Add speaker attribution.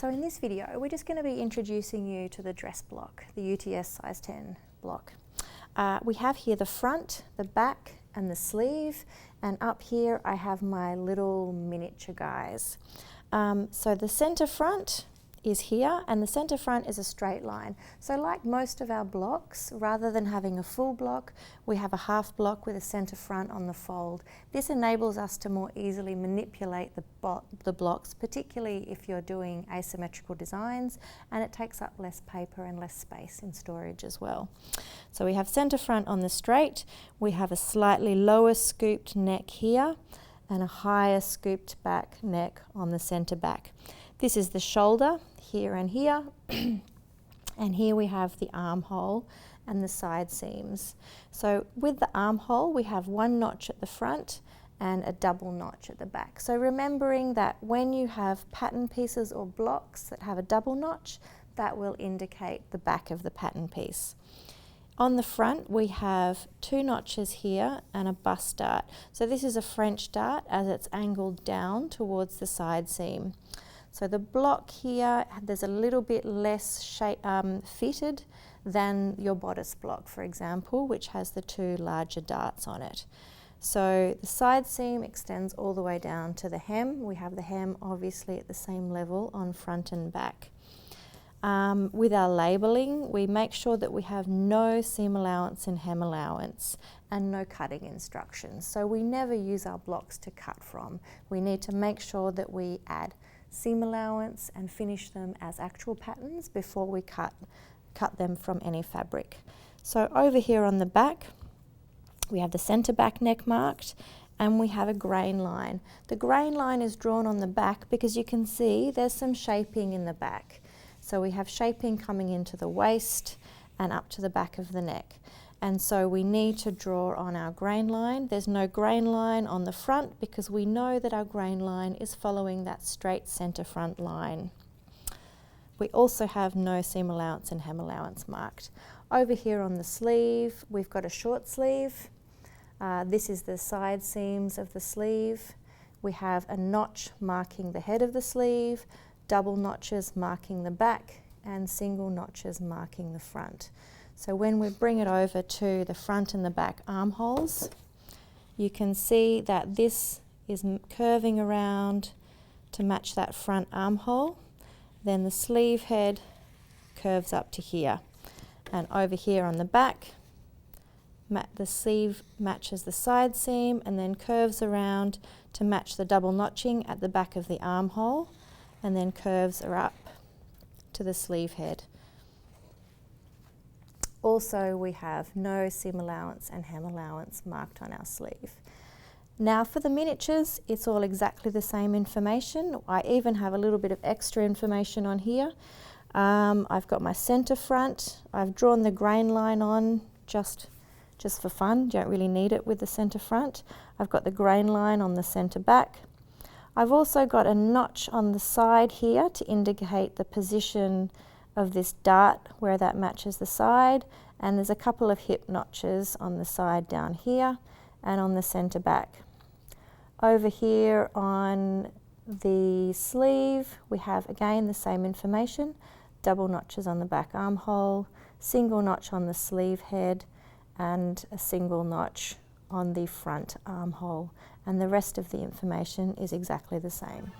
Speaker 1: So in this video, we're just going to be introducing you to the dress block, the UTS size 10 block. We have here the front, the back and the sleeve, and up here I have my little miniature guys. So the center front is here, and the center front is a straight line. So like most of our blocks, rather than having a full block, we have a half block with a center front on the fold. This enables us to more easily manipulate the blocks, particularly if you're doing asymmetrical designs, and it takes up less paper and less space in storage as well. So we have center front on the straight, we have a slightly lower scooped neck here, and a higher scooped back neck on the center back. This is the shoulder here and here, and here we have the armhole and the side seams. So with the armhole, we have one notch at the front and a double notch at the back. So remembering that when you have pattern pieces or blocks that have a double notch, that will indicate the back of the pattern piece. On the front, we have two notches here and a bust dart. So this is a French dart as it's angled down towards the side seam. So the block here, there's a little bit less fitted than your bodice block, for example, which has the two larger darts on it. So the side seam extends all the way down to the hem. We have the hem obviously at the same level on front and back. With our labelling, we make sure that we have no seam allowance and hem allowance and no cutting instructions. So we never use our blocks to cut from. We need to make sure that we add seam allowance and finish them as actual patterns before we cut them from any fabric. So over here on the back, we have the center back neck marked, and we have a grain line. The grain line is drawn on the back because you can see there's some shaping in the back. So we have shaping coming into the waist and up to the back of the neck. And so we need to draw on our grain line. There's no grain line on the front because we know that our grain line is following that straight center front line. We also have no seam allowance and hem allowance marked. Over here on the sleeve, we've got a short sleeve. This is the side seams of the sleeve. We have a notch marking the head of the sleeve, double notches marking the back, and single notches marking the front. So when we bring it over to the front and the back armholes, you can see that this is curving around to match that front armhole. Then the sleeve head curves up to here. And over here on the back, the sleeve matches the side seam and then curves around to match the double notching at the back of the armhole, and then curves up to the sleeve head. Also, we have no seam allowance and hem allowance marked on our sleeve. Now for the miniatures, it's all exactly the same information. I even have a little bit of extra information on here. I've got my center front. I've drawn the grain line on just for fun. You don't really need it with the center front. I've got the grain line on the center back. I've also got a notch on the side here to indicate the position of this dart where that matches the side, and there's a couple of hip notches on the side down here and on the center back. Over here on the sleeve, we have again the same information, double notches on the back armhole, single notch on the sleeve head, and a single notch on the front armhole, and the rest of the information is exactly the same.